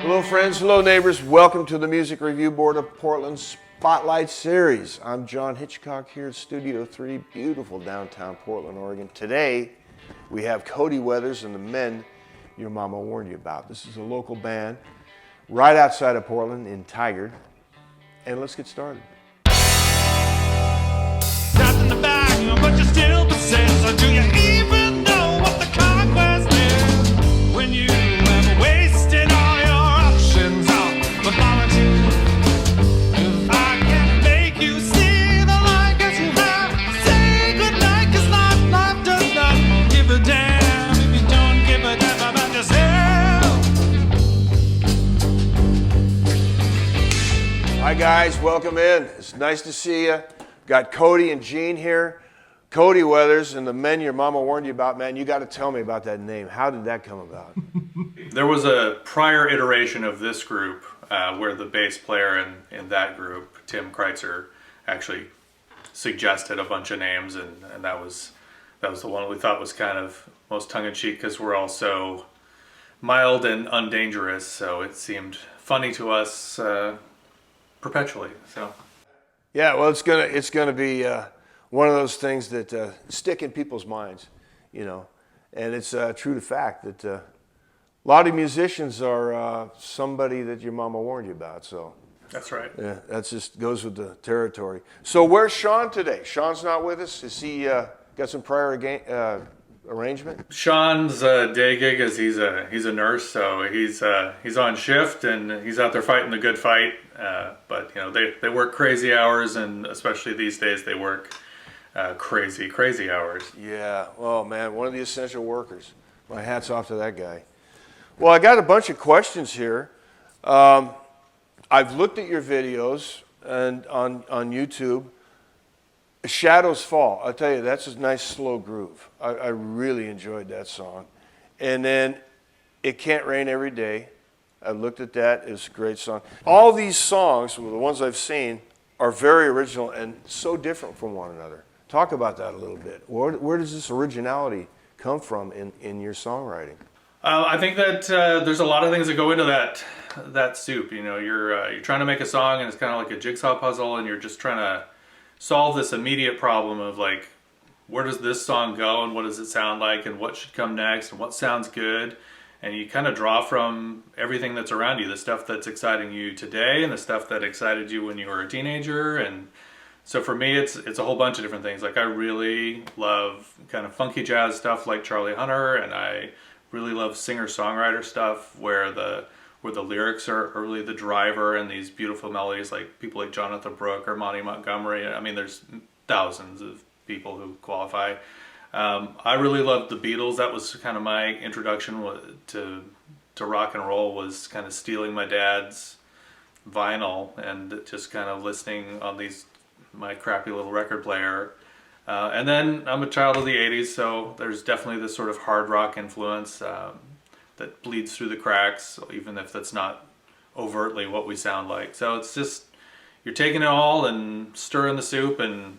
Hello friends, hello neighbors, welcome to the Music Review Board of Portland Spotlight Series. I'm Jon Hitchcock here at Studio 3, beautiful downtown Portland, Oregon. Today we have Cody Weathers and the Men Your Mama Warned You About. This is a local band right outside of Portland in Tigard. And let's get started. Trapped in the back, but you still persist. Or do you even know what the conquest is? When you have wasted all your options on mythology. If I can make you see the light as you have, say goodnight, 'cause life does not give a damn. If you don't give a damn about yourself. Hi guys, welcome in. It's nice to see you. Got Cody and Gene here. Cody Weathers and the Men Your Mama Warned You About. Man, you got to tell me about that name. How did that come about? There was a prior iteration of this group where the bass player in that group, Tim Kreitzer, actually suggested a bunch of names, and that was the one we thought was kind of most tongue-in-cheek because we're all so mild and undangerous, so it seemed funny to us perpetually. So. Yeah, well, it's gonna be one of those things that stick in people's minds, you know, and it's true to fact that a lot of musicians are somebody that your mama warned you about. So That's right. yeah, that just goes with the territory. So where's Sean today? Sean's not with us. Is he got some prior arrangement? Sean's day gig is he's a nurse, so he's on shift and he's out there fighting the good fight. But you know they work crazy hours, and especially these days they work crazy hours. Yeah. Oh man, one of the essential workers. My hat's off to that guy. Well, I got a bunch of questions here. I've looked at your videos and on YouTube. Shadows Fall. I'll tell you, that's a nice slow groove. I really enjoyed that song. And then It Can't Rain Every Day. I looked at that. It's a great song. All these songs, the ones I've seen, are very original and so different from one another. Talk about that a little bit. Where does this originality come from in your songwriting? I think that there's a lot of things that go into that soup. You know, you're trying to make a song, and it's kind of like a jigsaw puzzle, and you're just trying to solve this immediate problem of like, where does this song go, and what does it sound like, and what should come next, and what sounds good. And you kind of draw from everything that's around you, the stuff that's exciting you today and the stuff that excited you when you were a teenager. And so for me, it's a whole bunch of different things. Like I really love kind of funky jazz stuff like Charlie Hunter, and I really love singer-songwriter stuff where the lyrics are really the driver, and these beautiful melodies like people like Jonathan Brooke or Monty Montgomery. I mean, there's thousands of people who qualify. I really loved the Beatles. That was kind of my introduction to rock and roll, was kind of stealing my dad's vinyl and just kind of listening on my crappy little record player. And then I'm a child of the 80s, so there's definitely this sort of hard rock influence that bleeds through the cracks, even if that's not overtly what we sound like. So it's just, you're taking it all and stirring the soup and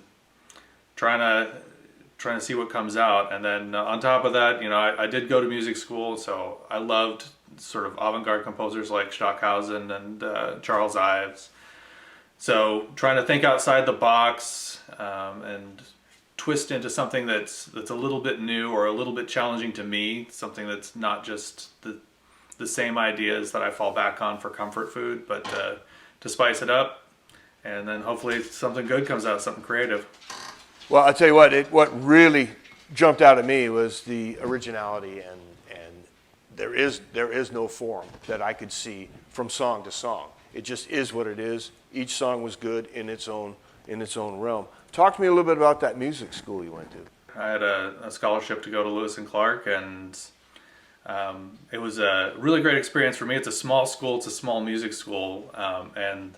trying to see what comes out. And then on top of that, you know, I did go to music school, so I loved sort of avant-garde composers like Stockhausen and Charles Ives. So trying to think outside the box and twist into something that's a little bit new or a little bit challenging to me, something that's not just the same ideas that I fall back on for comfort food, but to spice it up, and then hopefully something good comes out, something creative. Well, I'll tell you what really jumped out at me was the originality, and there is no form that I could see from song to song. It just is what it is. Each song was good in its own realm. Talk to me a little bit about that music school you went to. I had a scholarship to go to Lewis and Clark, and it was a really great experience for me. It's a small school. It's a small music school, and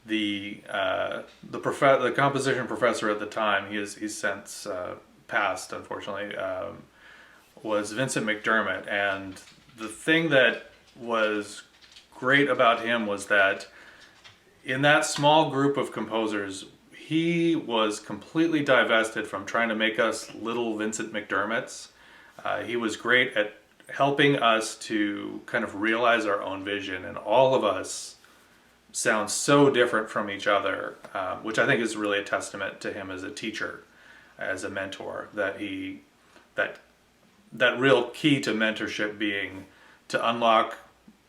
the composition professor at the time, he's since passed, unfortunately, was Vincent McDermott. And the thing that was great about him was that in that small group of composers, he was completely divested from trying to make us little Vincent McDermotts. He was great at helping us to kind of realize our own vision, and all of us sound so different from each other, which I think is really a testament to him as a teacher, as a mentor, that that real key to mentorship being to unlock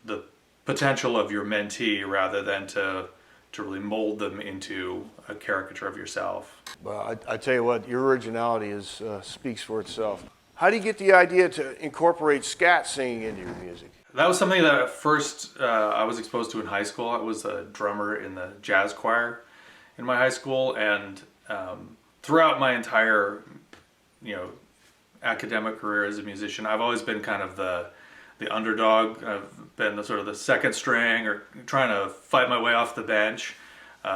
the potential of your mentee rather than to really mold them into a caricature of yourself. Well, I tell you what, your originality speaks for itself. How do you get the idea to incorporate scat singing into your music? That was something that at first I was exposed to in high school. I was a drummer in the jazz choir in my high school, and throughout my entire, academic career as a musician, I've always been kind of the underdog. I've been the sort of the second string, or trying to fight my way off the bench.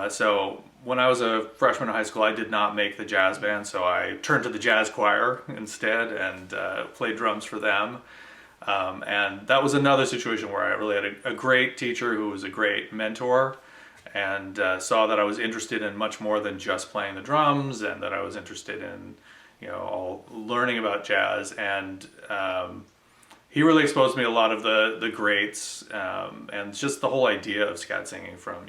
So when I was a freshman in high school, I did not make the jazz band, so I turned to the jazz choir instead and played drums for them. And that was another situation where I really had a great teacher who was a great mentor, and saw that I was interested in much more than just playing the drums, and that I was interested in, all learning about jazz. And he really exposed me to a lot of the greats, and just the whole idea of scat singing, from,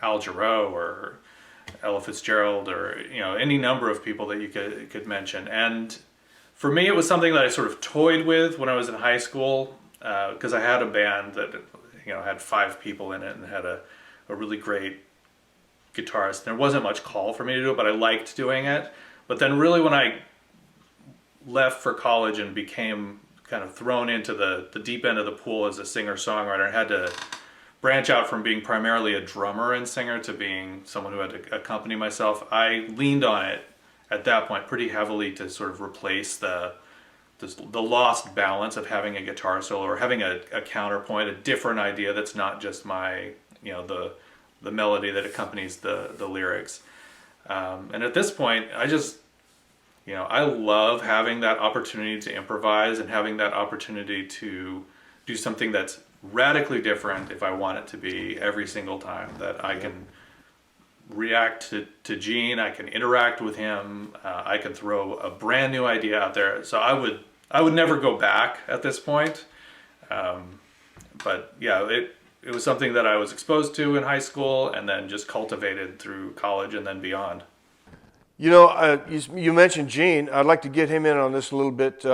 Al Jarreau or Ella Fitzgerald, or, any number of people that you could mention. And for me, it was something that I sort of toyed with when I was in high school, because I had a band that, had 5 people in it and had a really great guitarist. There wasn't much call for me to do it, but I liked doing it. But then really when I left for college and became kind of thrown into the deep end of the pool as a singer-songwriter, and had to branch out from being primarily a drummer and singer to being someone who had to accompany myself, I leaned on it at that point pretty heavily to sort of replace the lost balance of having a guitar solo, or having a counterpoint, a different idea that's not just my, the melody that accompanies the lyrics. And at this point, I just, I love having that opportunity to improvise, and having that opportunity to do something that's radically different if I want it to be, every single time. That I can react to Gene, I can interact with him, I can throw a brand new idea out there. So I would never go back at this point. But yeah, it was something that I was exposed to in high school, and then just cultivated through college and then beyond. You mentioned Gene. I'd like to get him in on this a little bit.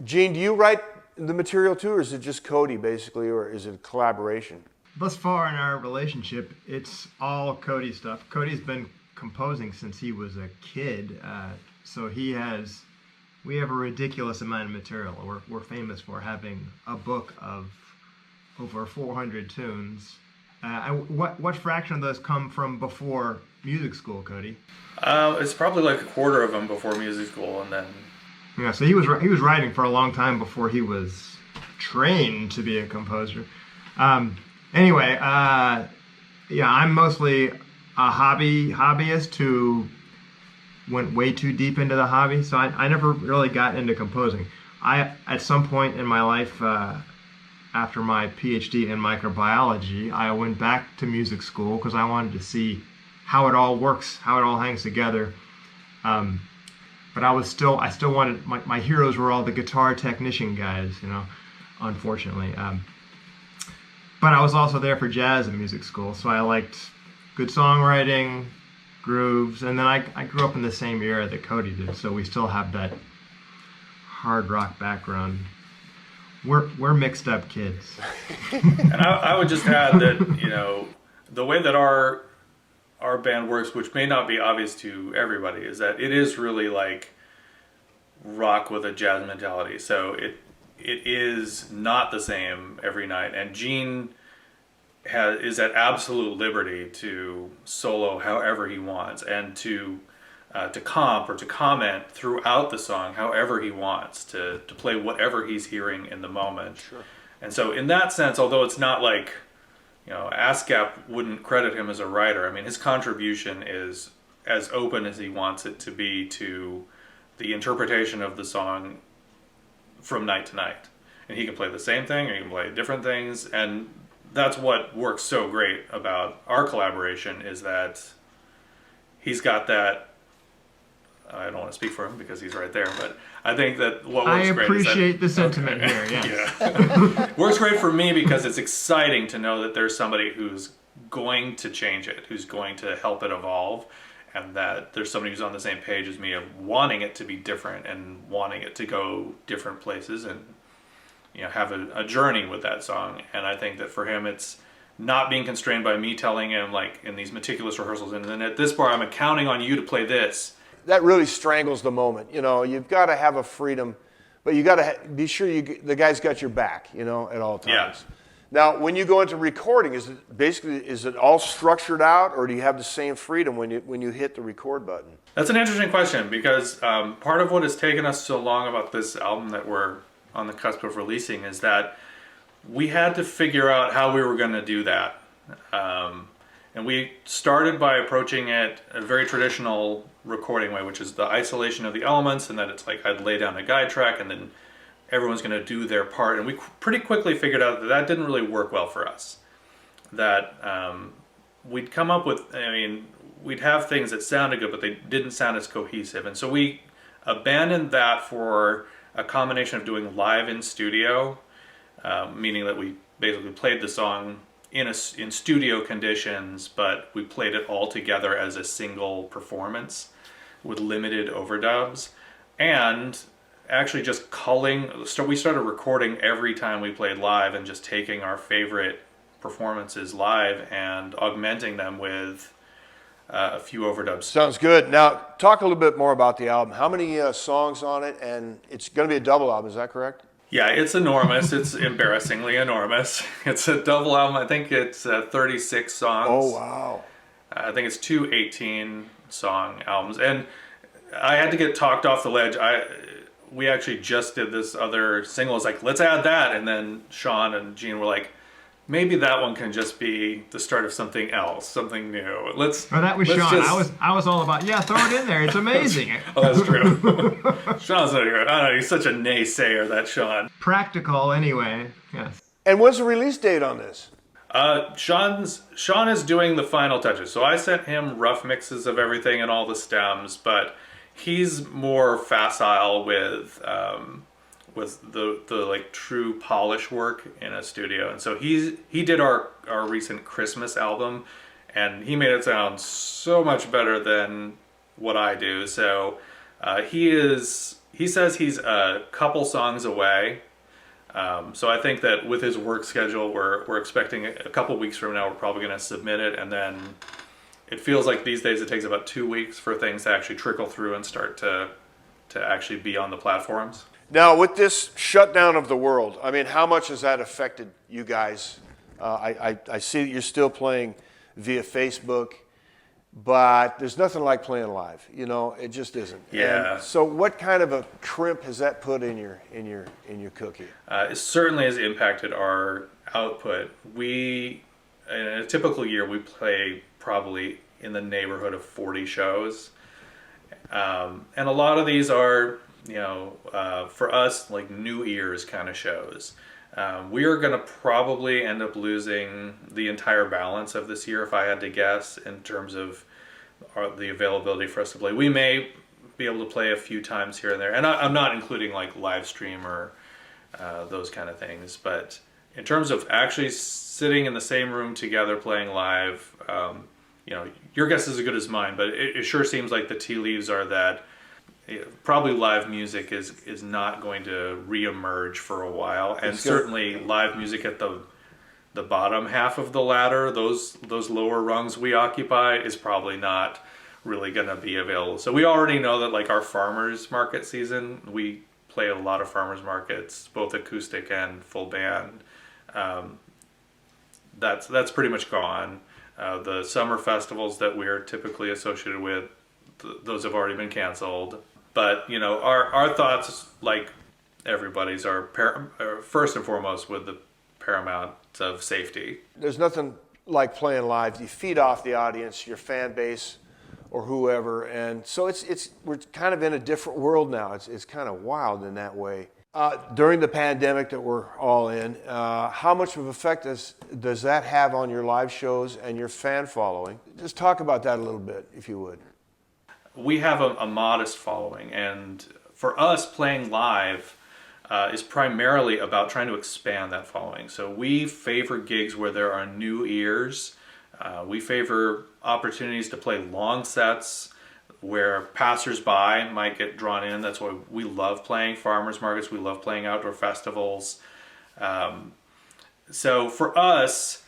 Gene, do you write the material too, or is it just Cody basically, or is it a collaboration? Thus far in our relationship, it's all Cody stuff. Cody's been composing since he was a kid, so we have a ridiculous amount of material. We're famous for having a book of over 400 tunes. What fraction of those come from before music school, Cody? It's probably like a quarter of them before music school, and then... Yeah, so he was writing for a long time before he was trained to be a composer. Anyway, I'm mostly a hobbyist who went way too deep into the hobby, so I never really got into composing. At some point in my life, after my PhD in microbiology, I went back to music school because I wanted to see how it all works, how it all hangs together. But I still wanted, my heroes were all the guitar technician guys, unfortunately. But I was also there for jazz in music school, so I liked good songwriting, grooves, and then I grew up in the same era that Cody did, so we still have that hard rock background. We're mixed up kids. And I would just add that, the way that our band works, which may not be obvious to everybody, is that it is really like rock with a jazz mentality. So it is not the same every night, and Gene is at absolute liberty to solo however he wants, and to comp or to comment throughout the song however he wants, to play whatever he's hearing in the moment. Sure. And so in that sense, although it's not like, ASCAP wouldn't credit him as a writer, I mean, his contribution is as open as he wants it to be to the interpretation of the song from night to night. And he can play the same thing, or he can play different things, and that's what works so great about our collaboration, is that he's got that I don't want to speak for him because he's right there, but I think that what I works great is that, appreciate the sentiment here. Yes. yeah. Works great for me because it's exciting to know that there's somebody who's going to change it, who's going to help it evolve, and that there's somebody who's on the same page as me of wanting it to be different and wanting it to go different places and, you know, have a journey with that song. And I think that for him, it's not being constrained by me telling him, like, in these meticulous rehearsals, and then at this part, I'm counting on you to play this. That really strangles the moment. You know, you've got to have a freedom, but you got to be sure the guy's got your back, you know, at all times. Yeah. Now, when you go into recording, is it all structured out, or do you have the same freedom when you hit the record button? That's an interesting question, because part of what has taken us so long about this album that we're on the cusp of releasing is that we had to figure out how we were going to do that. And we started by approaching it a very traditional recording way, which is the isolation of the elements, and that it's like I'd lay down a guide track and then everyone's going to do their part. And we pretty quickly figured out that that didn't really work well for us. That we'd come up with, I mean, we'd have things that sounded good, but they didn't sound as cohesive. And so we abandoned that for a combination of doing live in studio, meaning that we basically played the song in studio conditions, but we played it all together as a single performance with limited overdubs, and actually just we started recording every time we played live and just taking our favorite performances live and augmenting them with a few overdubs. Sounds good. Now, talk a little bit more about the album. How many songs on it? And it's going to be a double album, is that correct? Yeah, it's enormous. It's embarrassingly enormous. It's a double album. I think it's 36 songs. Oh, wow. I think it's two 18-song albums. And I had to get talked off the ledge. We actually just did this other single. It's like, let's add that. And then Sean and Gene were like, maybe that one can just be the start of something else, something new. That was Sean. I was all about, yeah, throw it in there. It's amazing. Oh, that's true. Sean's not here. I don't know. He's such a naysayer, that Sean. Practical, anyway. Yes. And when's the release date on this? Sean is doing the final touches. So I sent him rough mixes of everything and all the stems, but he's more facile with the like true polish work in a studio. And so he did our recent Christmas album, and he made it sound so much better than what I do. So he says he's a couple songs away. So I think that with his work schedule, we're expecting a couple weeks from now, we're probably going to submit it. And then it feels like these days it takes about 2 weeks for things to actually trickle through and start to actually be on the platforms. Now, with this shutdown of the world, I mean, how much has that affected you guys? I see that you're still playing via Facebook, but there's nothing like playing live. You know, it just isn't. Yeah. And so, what kind of a crimp has that put in your cookie? It certainly has impacted our output. In a typical year, we play probably in the neighborhood of 40 shows, and a lot of these are, you know, for us, like New Year's kind of shows. We are going to probably end up losing the entire balance of this year, if I had to guess, in terms of the availability for us to play. We may be able to play a few times here and there, and I'm not including like live stream or those kind of things, but in terms of actually sitting in the same room together playing live, you know, your guess is as good as mine, but it sure seems like the tea leaves are that probably live music is not going to reemerge for a while, and certainly live music at the bottom half of the ladder, those lower rungs we occupy, is probably not really going to be available. So we already know that, like, our farmers market season, we play a lot of farmers markets, both acoustic and full band. That's pretty much gone. The summer festivals that we're typically associated with, those have already been canceled. But, you know, our thoughts, like everybody's, are first and foremost with the paramount of safety. There's nothing like playing live. You feed off the audience, your fan base, or whoever, and so we're kind of in a different world now. It's kind of wild in that way. During the pandemic that we're all in, how much of an effect does that have on your live shows and your fan following? Just talk about that a little bit, if you would. we have a modest following, and for us, playing live is primarily about trying to expand that following. So we favor gigs where there are new ears. We favor opportunities to play long sets where passersby might get drawn in. That's why we love playing farmers markets. We love playing outdoor festivals. So for us,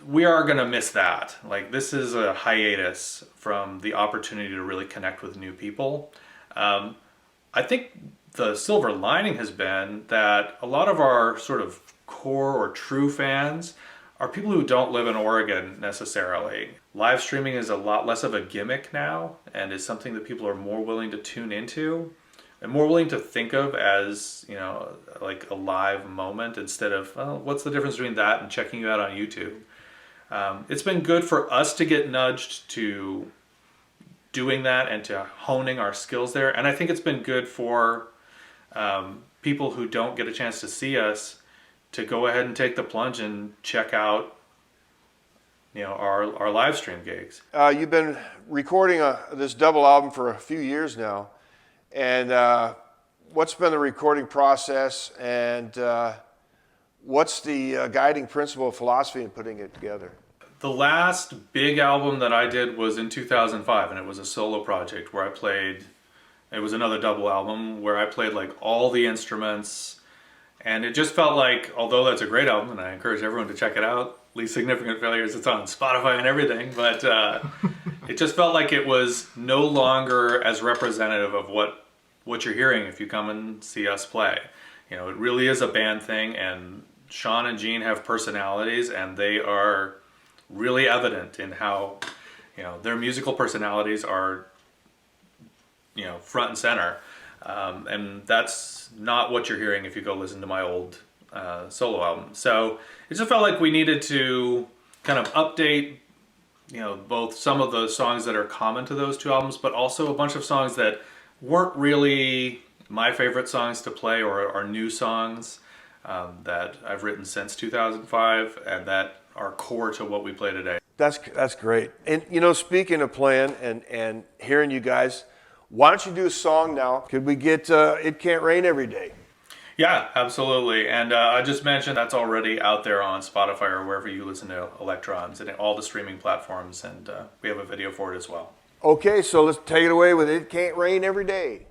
we are going to miss that. Like, this is a hiatus from the opportunity to really connect with new people. I think the silver lining has been that a lot of our sort of core or true fans are people who don't live in Oregon necessarily. Live streaming is a lot less of a gimmick now, and is something that people are more willing to tune into and more willing to think of as, you know, like a live moment instead of, well, what's the difference between that and checking you out on YouTube? It's been good for us to get nudged to doing that and to honing our skills there. And I think it's been good for people who don't get a chance to see us to go ahead and take the plunge and check out, you know, our live stream gigs. You've been recording this double album for a few years now, and what's been the recording process, and what's the guiding principle of philosophy in putting it together? The last big album that I did was in 2005, and it was a solo project where I played, it was another double album where I played like all the instruments, and it just felt like, although that's a great album, and I encourage everyone to check it out, Least Significant Failures, it's on Spotify and everything, but it just felt like it was no longer as representative of what you're hearing if you come and see us play. You know, it really is a band thing, and Sean and Gene have personalities, and they are really evident in how, you know, their musical personalities are, you know, front and center. And that's not what you're hearing if you go listen to my old solo album. So it just felt like we needed to kind of update, you know, both some of the songs that are common to those two albums, but also a bunch of songs that weren't really my favorite songs to play, or are new songs that I've written since 2005 and that are core to what we play today. That's great. And, you know, speaking of playing and hearing you guys, why don't you do a song now? Could we get It Can't Rain Every Day? Yeah, absolutely. And I just mentioned that's already out there on Spotify or wherever you listen to Electrons and all the streaming platforms, and we have a video for it as well. Okay, so let's take it away with It Can't Rain Every Day.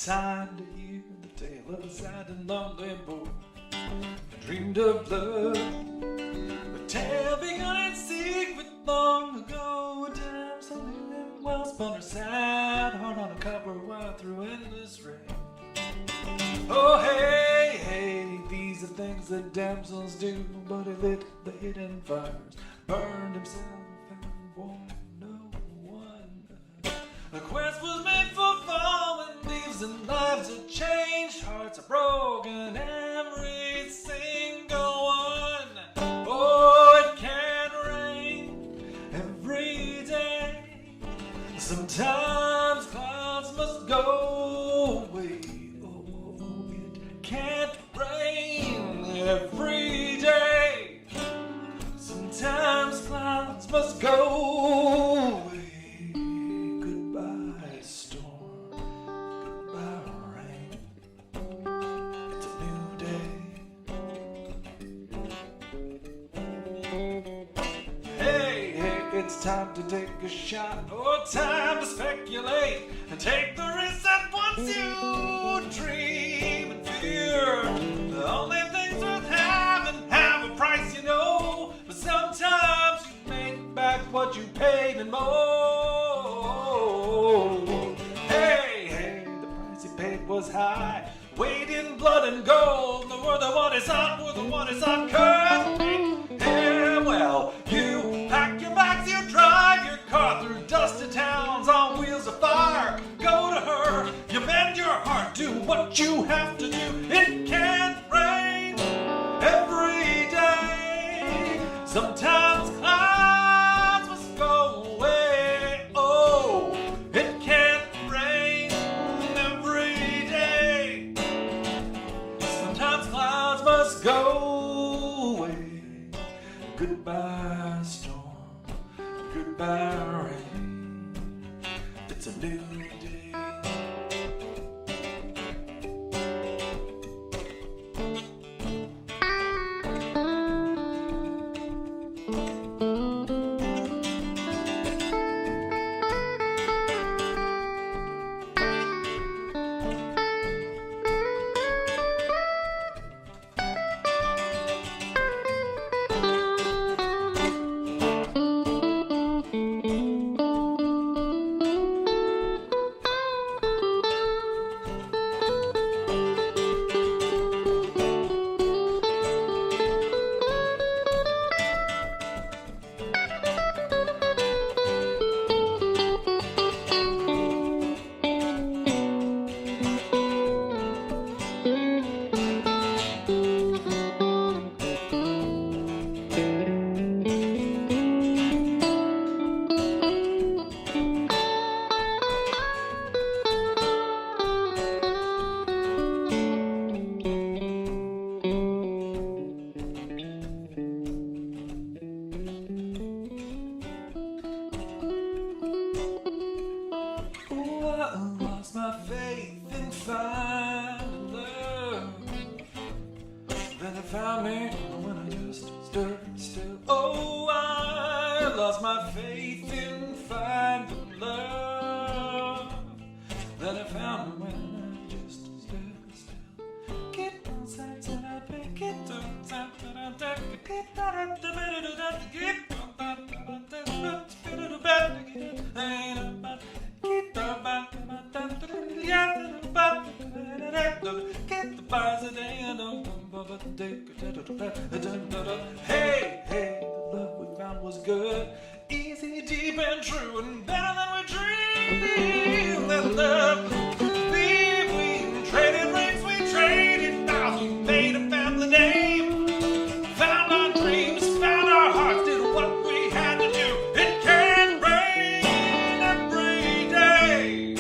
Time to hear the tale of a sad and lonely boy. I dreamed of blood, but tale begun in secret long ago. A damsel in well spun her sad heart on a copper wire through endless rain. Oh hey, hey, these are things that damsels do. But he lit the hidden fires, burned himself and warned no one. The quest was made for fallen leaves, and lives are changed, hearts are broken, every single one. Oh, it can rain every day. Sometimes clouds must go away. Oh, it can't rain every day. Sometimes clouds must go away. It's time to take a shot, or time to speculate and take the risk that once you dream and fear. The only things worth having have a price, you know, but sometimes you make back what you paid and more. Hey, hey, the price you paid was high, weighed in blood and gold. The word of what is up, word of what is up, curse me. Yeah, well, you pack your bags, you drive your car through dusty towns on wheels of fire. Go to her, you bend your heart, do Sometimes clouds must go away. Oh, it can't rain every day. Sometimes clouds must go away. Goodbye storm, goodbye rain. It's a new day. Found me when I just stood still. Oh, I lost my faith in finding love. Then I found me when I just stood still. Get on side to the back, get on side to the back, get on the bed of the get on the bed, get on the get the bars a day and hey, hey, the love we found was good, easy, deep, and true, and better than we dreamed. That love we traded rings, we traded vows, we made a family name, found our dreams, found our hearts, did what we had to do. It can rain every day.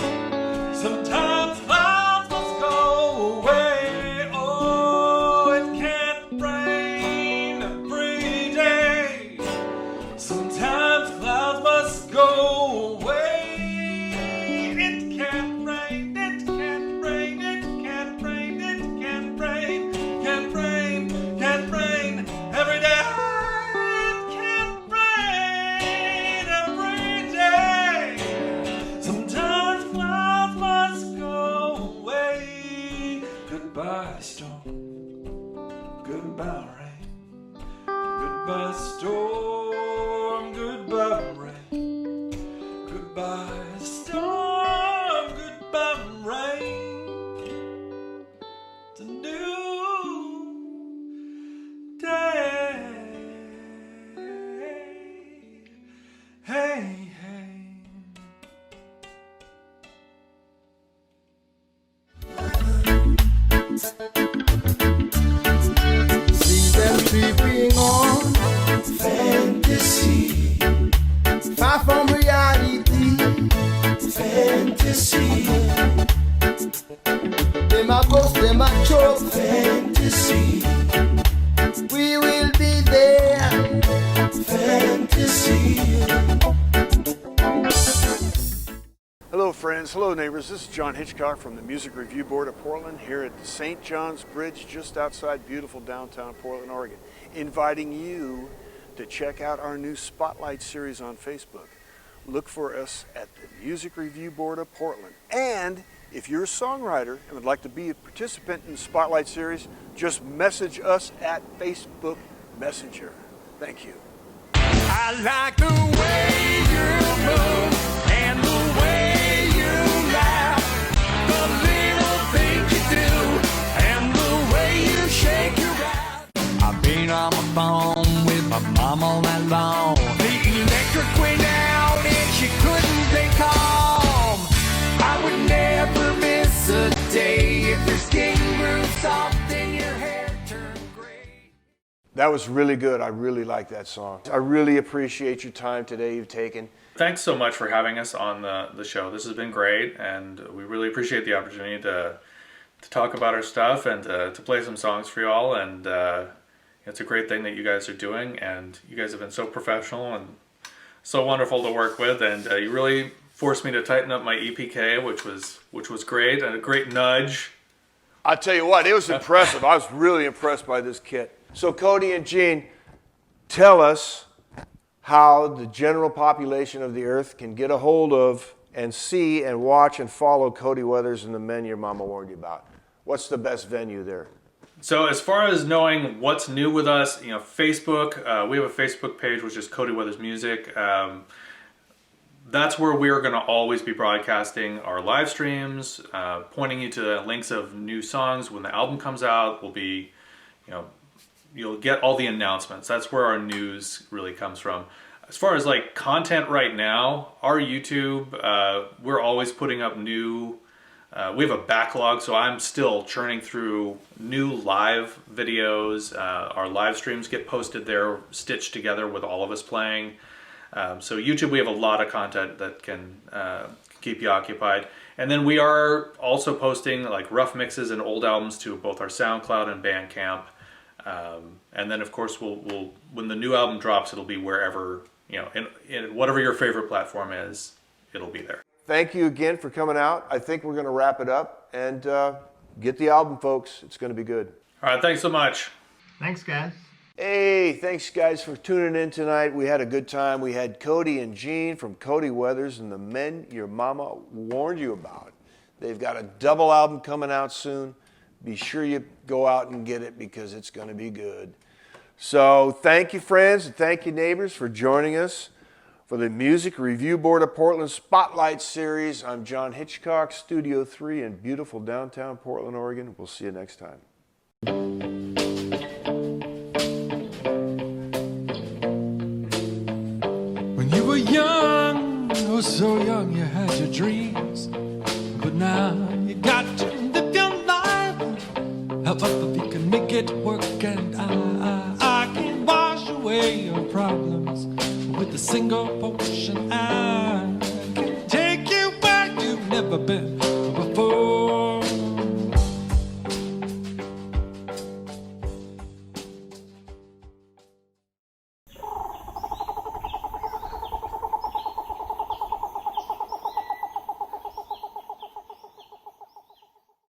Sometimes clouds must go away. Oh, it can't rain every day. Sometimes clouds must go away. It can't rain, it can't rain, it can't rain, it can't rain, can't rain, can't rain every day. It can't rain every day. Sometimes clouds must go away. Goodbye storm, goodbye rain. Goodbye storm, goodbye rain. Goodbye storm, goodbye rain. It's a new day. Hey, hey. See them creeping on fantasy, far from reality. Fantasy, them a ghost, them a choke. Fantasy, we will be there. Fantasy. Hello friends, hello neighbors, this is Jon Hitchcock from the Music Review Board of Portland here at the St. John's Bridge just outside beautiful downtown Portland, Oregon, inviting you to check out our new Spotlight series on Facebook. Look for us at the Music Review Board of Portland. And if you're a songwriter and would like to be a participant in the Spotlight series, just message us at Facebook Messenger. Thank you. I like the way you move and the way you laugh, the little things you do and the way you shake your ass. I've been on my phone with my mom all night long. The electric went out and she couldn't stay calm. I would never miss a day if your skin grew soft and your hair turned gray. That was really good. I really like that song. I really appreciate your time today you've taken. Thanks so much for having us on the show. This has been great, and we really appreciate the opportunity to talk about our stuff and to play some songs for y'all. And it's a great thing that you guys are doing, and you guys have been so professional and so wonderful to work with. And you really forced me to tighten up my EPK, which was great, and a great nudge. I'll tell you what, it was impressive. I was really impressed by this kit. So Cody and Gene, tell us how the general population of the earth can get a hold of and see and watch and follow Cody Weathers and the Men Your Mama Warned You About. What's the best venue there? So as far as knowing what's new with us, Facebook, we have a Facebook page, which is Cody Weathers Music. That's where we're going to always be broadcasting our live streams, pointing you to links of new songs. When the album comes out, we'll be, you'll get all the announcements. That's where our news really comes from. As far as like content right now, our YouTube, we're always putting up new, we have a backlog, so I'm still churning through new live videos. Our live streams get posted there, stitched together with all of us playing. So YouTube, we have a lot of content that can keep you occupied. And then we are also posting like rough mixes and old albums to both our SoundCloud and Bandcamp. And then of course we'll when the new album drops, it'll be wherever, in whatever your favorite platform is, it'll be there. Thank you again for coming out. I think we're going to wrap it up and get the album, folks. It's going to be good. All right, thanks so much. Thanks, guys. Hey, thanks guys for tuning in tonight. We had a good time. We had Cody and Gene from Cody Weathers and the Men Your Mama Warned You About. They've got a double album coming out soon. Be sure you go out and get it because it's going to be good. So thank you, friends, and thank you, neighbors, for joining us for the Music Review Board of Portland Spotlight Series. I'm Jon Hitchcock, Studio 3 in beautiful downtown Portland, Oregon. We'll see you next time. When you were young, oh so young, you had your dreams. But now you got to live your life. However you can make it work, and I can wash away your problems with a single potion. I can take you where you've never been before.